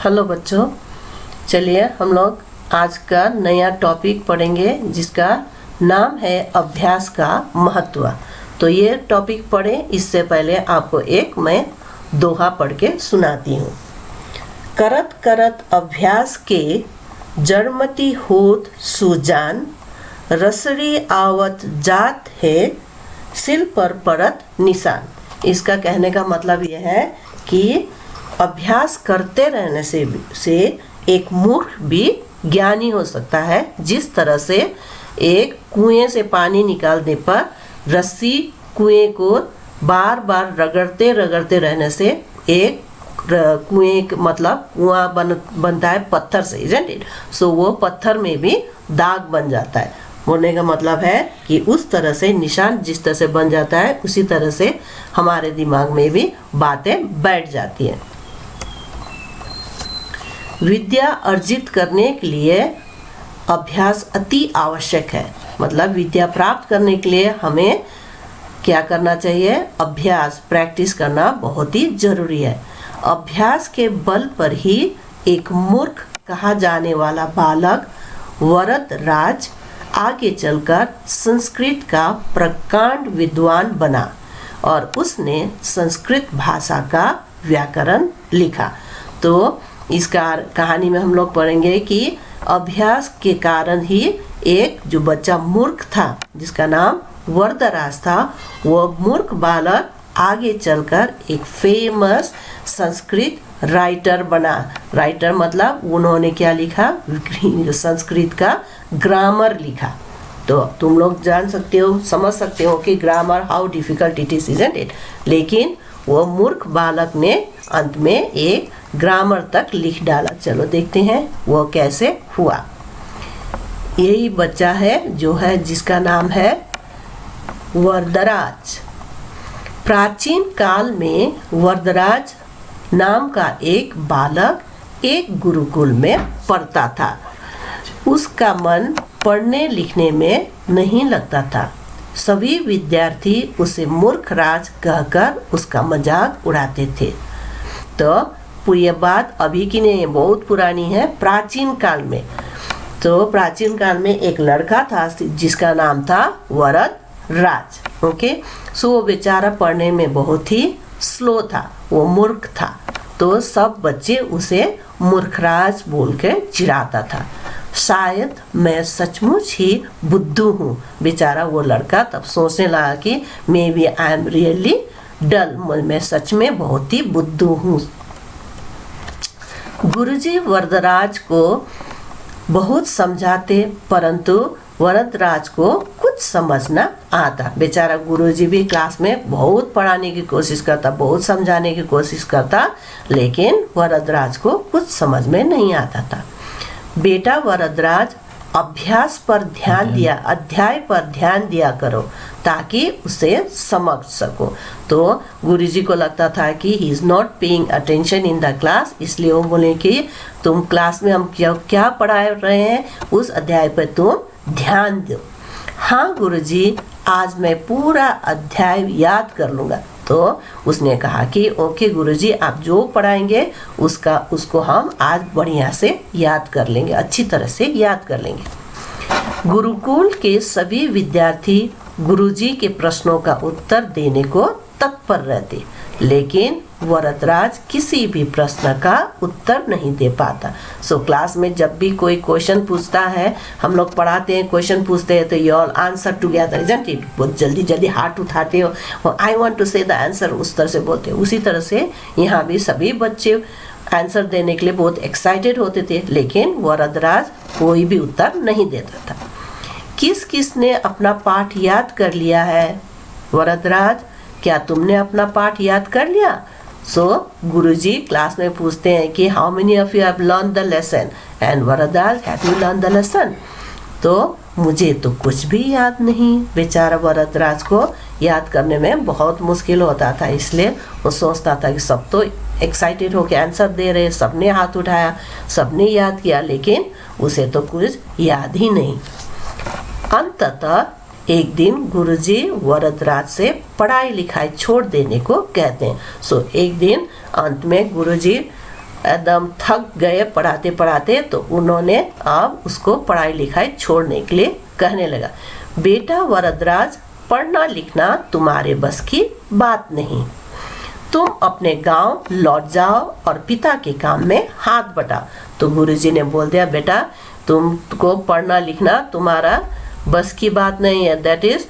Hello बच्चों, चलिए हम लोग आज का नया टॉपिक पढ़ेंगे जिसका नाम है अभ्यास का महत्व। तो ये टॉपिक पढ़ें इससे पहले आपको एक मैं दोहा पढ़ के सुनाती हूँ। करत करत अभ्यास के जड़मती होत सुजान, रसरी आवत जात है सिल पर पड़त निशान। इसका कहने का मतलब यह है कि अभ्यास करते रहने से एक मूर्ख भी ज्ञानी हो सकता है। जिस तरह से एक कुएं से पानी निकालने पर रस्सी कुएं को बार बार रगड़ते रगड़ते रहने से एक कुएं मतलब कुआं बनता है पत्थर से, isn't it? सो वो पत्थर में भी दाग बन जाता है। बोलने का मतलब है कि उस तरह से निशान जिस तरह से बन जाता है उसी तरह से हमारे दिमाग में भी बातें बैठ जाती हैं। विद्या अर्जित करने के लिए अभ्यास अति आवश्यक है। मतलब विद्या प्राप्त करने के लिए हमें क्या करना चाहिए? अभ्यास, प्रैक्टिस करना बहुत ही जरूरी है। अभ्यास के बल पर ही एक मूर्ख कहा जाने वाला बालक वरदराज आगे चलकर संस्कृत का प्रकांड विद्वान बना और उसने संस्कृत भाषा का व्याकरण लिखा। तो इस कहानी में हम लोग पढ़ेंगे कि अभ्यास के कारण ही एक जो बच्चा मूर्ख था जिसका नाम वरदराज था, वो मूर्ख बालक आगे चलकर एक फेमस संस्कृत राइटर बना। राइटर मतलब उन्होंने क्या लिखा? संस्कृत का ग्रामर लिखा। तो तुम लोग जान सकते हो, समझ सकते हो कि grammar how difficult it is, isn't it? लेकिन वो मूर्ख बालक ने अंत में एक ग्रामर तक लिख डाला। चलो देखते हैं वो कैसे हुआ। यही बच्चा है जो है जिसका नाम है वरदराज। प्राचीन काल में वरदराज नाम का एक बालक एक गुरुकुल में पढ़ता था। उसका मन पढ़ने लिखने में नहीं लगता था। सभी विद्यार्थी उसे मूर्खराज कहकर उसका मजाक उड़ाते थे। तो ये बात अभी की नहीं है, बहुत पुरानी है, प्राचीन काल में। तो प्राचीन काल में एक लड़का था जिसका नाम था वरदराज। ओके, सो वो बेचारा पढ़ने में बहुत ही स्लो था, वो मूर्ख था। तो सब बच्चे उसे मूर्खराज बोल के चिढ़ाता था। शायद मैं सचमुच ही बुद्धू हूँ। बेचारा वो लड़का तब सोचने लगा कि maybe I am really dull, मैं सच में बहुत ही बुद्धू हूँ। गुरुजी वरदराज को बहुत समझाते परंतु वरदराज को कुछ समझना आता। बेचारा गुरुजी भी क्लास में बहुत पढ़ाने की कोशिश करता, बहुत समझाने की कोशिश करता, लेकिन वरदराज को कुछ समझ में नहीं आता था। बेटा वरदराज, अभ्यास पर ध्यान दिया, अध्याय पर ध्यान दिया करो ताकि उसे समझ सको। तो गुरुजी को लगता था कि he is not paying attention in the class, इसलिए वो बोले कि तुम क्लास में हम क्या पढ़ा रहे हैं उस अध्याय पर तुम ध्यान दो। हाँ गुरुजी, आज मैं पूरा अध्याय याद कर लूँगा। तो उसने कहा कि ओके गुरुजी, आप जो पढ़ाएंगे उसको हम आज बढ़िया से याद कर लेंगे, अच्छी तरह से याद कर लेंगे। गुरुकुल के सभी विद्यार्थी गुरुजी के प्रश्नों का उत्तर देने को तत्पर रहते, लेकिन वरदराज किसी भी प्रश्न का उत्तर नहीं दे पाता। सो क्लास में जब भी कोई क्वेश्चन पूछता है, हम लोग पढ़ाते हैं, क्वेश्चन पूछते हैं, तो you all answer together, isn't it? बहुत जल्दी जल्दी हाथ उठाते हो, आई वांट टू से द आंसर, उस तरह से बोलते हैं। उसी तरह से यहाँ भी सभी बच्चे आंसर देने के लिए बहुत एक्साइटेड होते थे, लेकिन वरदराज कोई भी उत्तर नहीं देता था। किस किस ने अपना पाठ याद कर लिया है? वरदराज, क्या तुमने अपना पाठ याद कर लिया? सो गुरुजी क्लास में पूछते हैं कि how many of you have learn the lesson? And Varadaraj, have you learn the lesson? तो मुझे तो कुछ भी याद नहीं। बेचारा वरदराज को याद करने में बहुत मुश्किल होता था, इसलिए वो सोचता था कि सब तो एक्साइटेड होकर आंसर दे रहे, सबने हाथ उठाया, सबने याद किया, लेकिन उसे तो कुछ याद ही नहीं। अंततः एक दिन गुरुजी वरदराज से पढ़ाई लिखाई छोड़ देने को कहते हैं। सो एक दिन अंत में गुरुजी एकदम थक गए पढ़ाते पढ़ाते, तो उन्होंने अब उसको पढ़ाई लिखाई छोड़ने के लिए कहने लगा, बेटा वरदराज, पढ़ना लिखना तुम्हारे बस की बात नहीं, तुम अपने गांव लौट जाओ और पिता के काम में हाथ बटाओ। तो गुरुजी ने बोल दिया, बेटा तुमको पढ़ना लिखना तुम्हारा बस की बात नहीं है, that is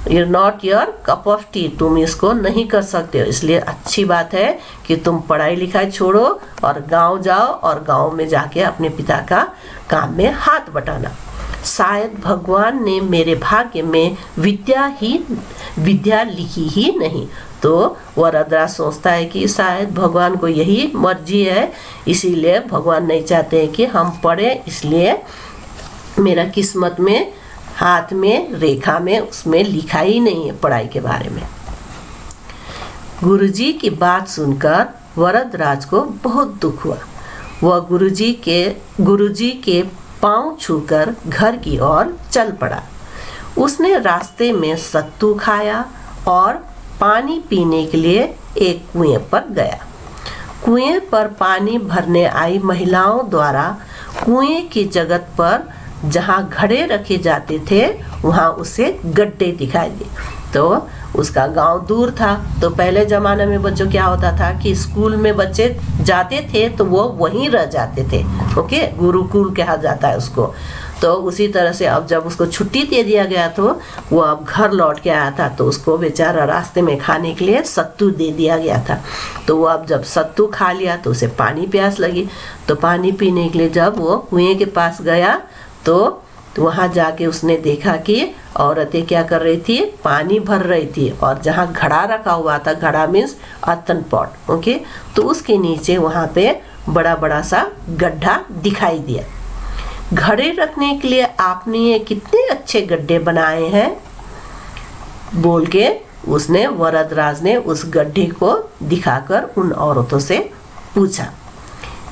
not your cup of T, तुम इसको नहीं कर सकते हो। इसलिए अच्छी बात है कि तुम पढ़ाई लिखाई छोड़ो और गांव जाओ और गांव में जाके अपने पिता का काम में हाथ बटाना। शायद भगवान ने मेरे भाग्य में विद्या लिखी ही नहीं। तो वरदराज सोचता है कि शायद भगवान को यही मर्जी है, इसीलिए भगवान नहीं चाहते हैं कि हम पढ़ें, इसलिए मेरा किस्मत में, हाथ में, रेखा में उसमें लिखा ही नहीं है पढ़ाई के बारे में। गुरुजी की बात सुनकर वरदराज को बहुत दुख हुआ। वह गुरुजी के पांव छूकर घर की ओर चल पड़ा। उसने रास्ते में सत्तू खाया और पानी पीने के लिए एक कुएं पर गया। कुएं पर पानी भरने आई महिलाओं द्वारा कुएं की जगह पर जहाँ घड़े रखे जाते थे वहाँ उसे गड्ढे दिखाई दिए। तो उसका गांव दूर था, तो पहले ज़माने में बच्चों क्या होता था कि स्कूल में बच्चे जाते थे तो वो वहीं रह जाते थे, ओके, गुरुकुल कहा जाता है उसको। तो उसी तरह से अब जब उसको छुट्टी दे दिया गया तो वो अब घर लौट के आया था, तो उसको बेचारा रास्ते में खाने के लिए सत्तू दे दिया गया था। तो वो अब जब सत्तू खा लिया तो उसे पानी प्यास लगी, तो पानी पीने के लिए जब वो कुएं के पास गया तो वहाँ जाके उसने देखा कि औरतें क्या कर रही थी, पानी भर रही थी, और जहाँ घड़ा रखा हुआ था, घड़ा मीन्स अर्तन पॉट, ओके, तो उसके नीचे वहाँ पे बड़ा बड़ा सा गड्ढा दिखाई दिया। घड़े रखने के लिए आपने ये कितने अच्छे गड्ढे बनाए हैं, बोल के उसने, वरदराज ने उस गड्ढे को दिखाकर उन औरतों से पूछा,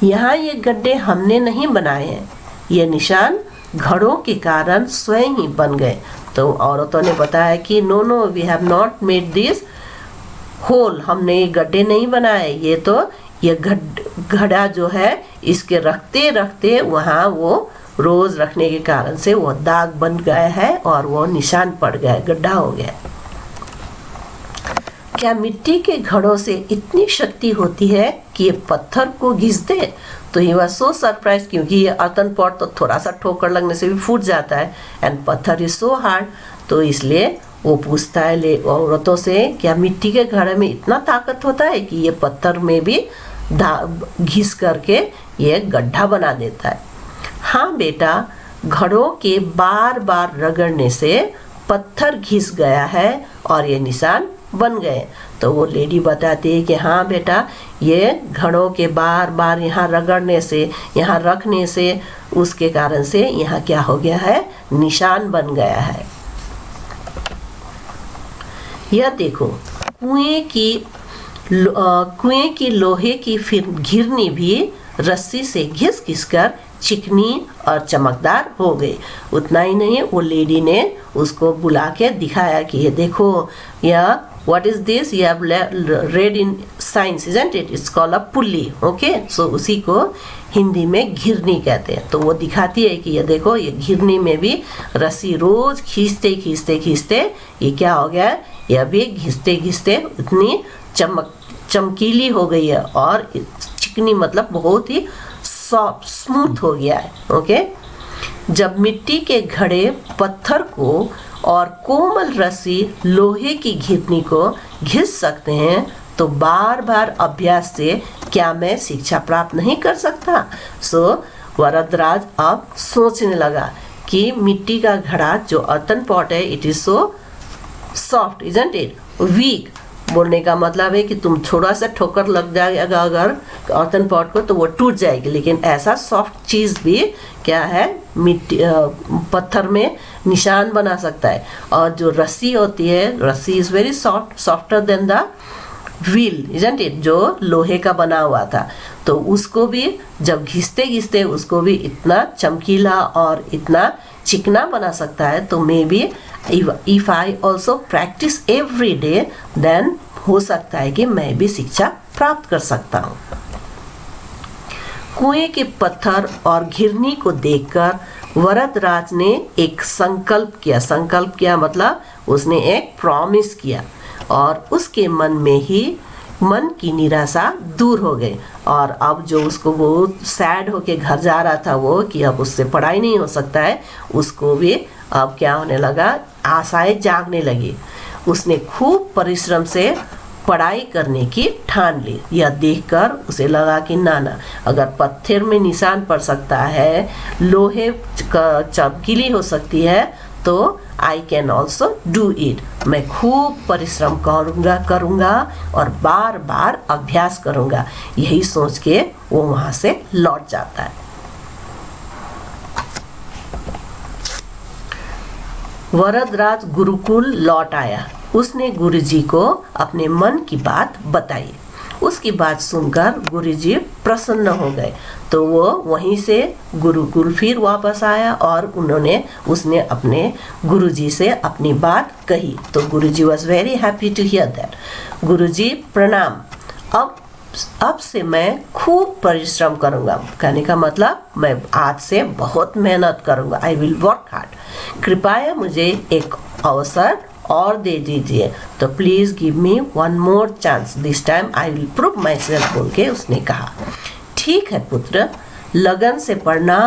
यहाँ ये गड्ढे हमने नहीं बनाए हैं, ये निशान घड़ों के कारण स्वयं ही बन गए। तो औरतों ने बताया कि no no, we have not made this hole, हमने ये गड्ढे नहीं बनाए, ये तो ये घड़ा जो है इसके रखते रखते वहाँ वो रोज रखने के कारण से वो दाग बन गया है और वो निशान पड़ गया है, गड्ढा हो गया। क्या मिट्टी के घड़ों से इतनी शक्ति होती है कि ये पत्थर को घिस दे? तो ही वॉज सो सरप्राइज, क्योंकि ये अर्तन पॉट तो थोड़ा सा ठोकर लगने से भी फूट जाता है, एंड पत्थर इज सो हार्ड। तो इसलिए वो पूछता है ले औरतों से, क्या मिट्टी के घड़े में इतना ताकत होता है कि ये पत्थर में भी घिस करके ये गड्ढा बना देता है? हाँ बेटा, घड़ों के बार बार रगड़ने से पत्थर घिस गया है और ये निशान बन गए। तो वो लेडी बताती है कि हाँ बेटा, ये घड़ों के बार बार यहाँ रगड़ने से, यहाँ रखने से, उसके कारण से यहाँ क्या हो गया है, निशान बन गया है। यह देखो, कुएं की लोहे की फिर घिरनी भी रस्सी से घिस घिस कर चिकनी और चमकदार हो गई। उतना ही नहीं, वो लेडी ने उसको बुला के दिखाया कि ये देखो, यह what is this, you have read in science, isn't it, it's called a pulley, okay, so उसी को हिंदी में घिरनी कहते हैं। तो वो दिखाती है कि ये देखो, ये घिरनी में भी रस्सी रोज खींचते खींचते खींचते ये क्या हो गया है, यह भी घिसते घिसते इतनी चमकीली हो गई है और चिकनी मतलब बहुत ही सॉफ्ट स्मूथ हो गया है, ओके। जब मिट्टी के घड़े पत्थर को और कोमल रस्सी लोहे की घिरनी को घिस सकते हैं, तो बार बार अभ्यास से क्या मैं शिक्षा प्राप्त नहीं कर सकता? सो वरदराज अब सोचने लगा कि मिट्टी का घड़ा जो अर्तन पॉट है, it is so soft, isn't it, weak. बोलने का मतलब है कि तुम थोड़ा सा ठोकर लग जाएगा अगर अर्तन पॉट को, तो वो टूट जाएगी, लेकिन ऐसा सॉफ्ट चीज़ भी क्या है, मिट्टी पत्थर में निशान बना सकता है। और जो रस्सी होती है, रस्सी is very soft, softer then the wheel, isn't it, जो लोहे का बना हुआ था। तो उसको भी जब घिसते घिसते उसको भी इतना चमकीला और इतना चिकना बना सकता है, तो maybe if I also practice every day, then हो सकता है कि मैं भी शिक्षा प्राप्त कर सकता हूँ। कुएं के पत्थर और घिरनी को देखकर वरदराज ने एक संकल्प किया मतलब उसने एक प्रॉमिस किया और उसके मन की निराशा दूर हो गई। और अब जो उसको बहुत सैड होके घर जा रहा था वो कि अब उससे पढ़ाई नहीं हो सकता है, उसको भी अब क्या होने लगा, आशाएं जागने लगी। उसने खूब परिश्रम से पढ़ाई करने की ठान ली। यह देखकर उसे लगा कि ना, अगर पत्थर में निशान पड़ सकता है, लोहे का चमकीली हो सकती है, तो I can also do it. मैं खूब परिश्रम करूँगा और बार बार अभ्यास करूँगा। यही सोच के वो वहाँ से लौट जाता है। वरदराज गुरुकुल लौट आया। उसने गुरुजी को अपने मन की बात बताई। उसकी बात सुनकर गुरुजी प्रसन्न हो गए, तो वो वहीं से गुरुकुल फिर वापस आया और उसने अपने गुरुजी से अपनी बात कही। तो guruji was very happy to hear that. गुरुजी प्रणाम, अब से मैं खूब परिश्रम करूँगा। कहने का मतलब मैं आज से बहुत मेहनत करूँगा। I will work hard. कृपया मुझे एक अवसर और दे दीजिए, तो please give me one more chance, this time I will prove my self, बोल के उसने कहा। ठीक है पुत्र, लगन से पढ़ना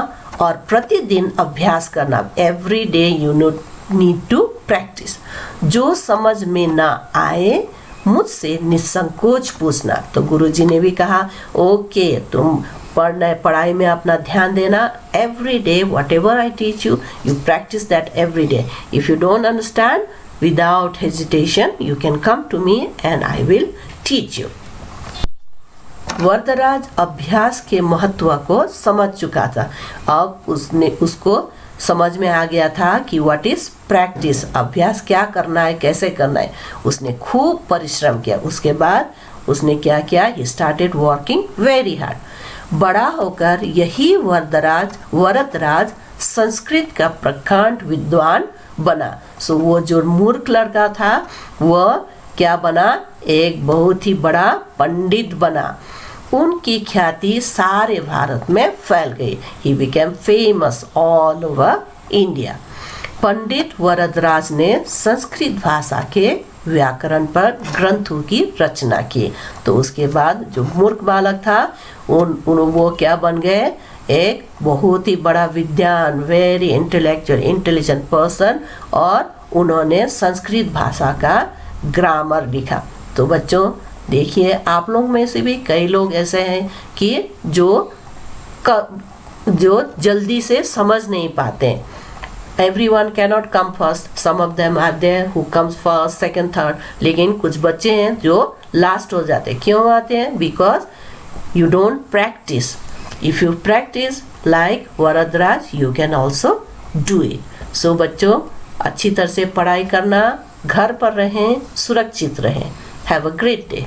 और प्रतिदिन अभ्यास करना। Every day you need to practice. जो समझ में ना आए मुझसे निसंकोच पूछना। तो गुरुजी ने भी कहा ओके, तुम पढ़ाई में अपना ध्यान देना। Every day what ever I teach you, you practice that every day. If you don't understand, without hesitation you can come to me and I will teach you। Varadraj अभ्यास के महत्व को समझ चुका था। अब उसको समझ में आ गया था कि व्हाट इज प्रैक्टिस, अभ्यास क्या करना है, कैसे करना है। उसने खूब परिश्रम किया। उसके बाद उसने क्या किया, he started working very hard. बड़ा होकर यही वरदराज संस्कृत का प्रखंड विद्वान बना। सो वो जो मूर्ख लड़का था वह क्या बना, एक बहुत ही बड़ा पंडित बना। उनकी ख्याति सारे भारत में फैल गई। He became famous all over India. Pandit Varadaraj ने संस्कृत भाषा के व्याकरण पर ग्रंथों की रचना की। तो उसके बाद जो मूर्ख बालक था वो क्या बन गए, एक बहुत ही बड़ा विद्वान, वेरी इंटेलिजेंट पर्सन, और उन्होंने संस्कृत भाषा का ग्रामर लिखा। तो बच्चों देखिए, आप लोग में से भी कई लोग ऐसे हैं कि जो जल्दी से समझ नहीं पाते। Everyone cannot come first. Some of them are there who comes first, second, third. लेकिन कुछ बच्चे हैं जो लास्ट हो जाते हैं। क्यों आते हैं? Because you don't practice. If you practice like Varadraj, you can also do it. So बच्चों अच्छी तरह से पढ़ाई करना, घर पर रहें, सुरक्षित रहें। Have a great day.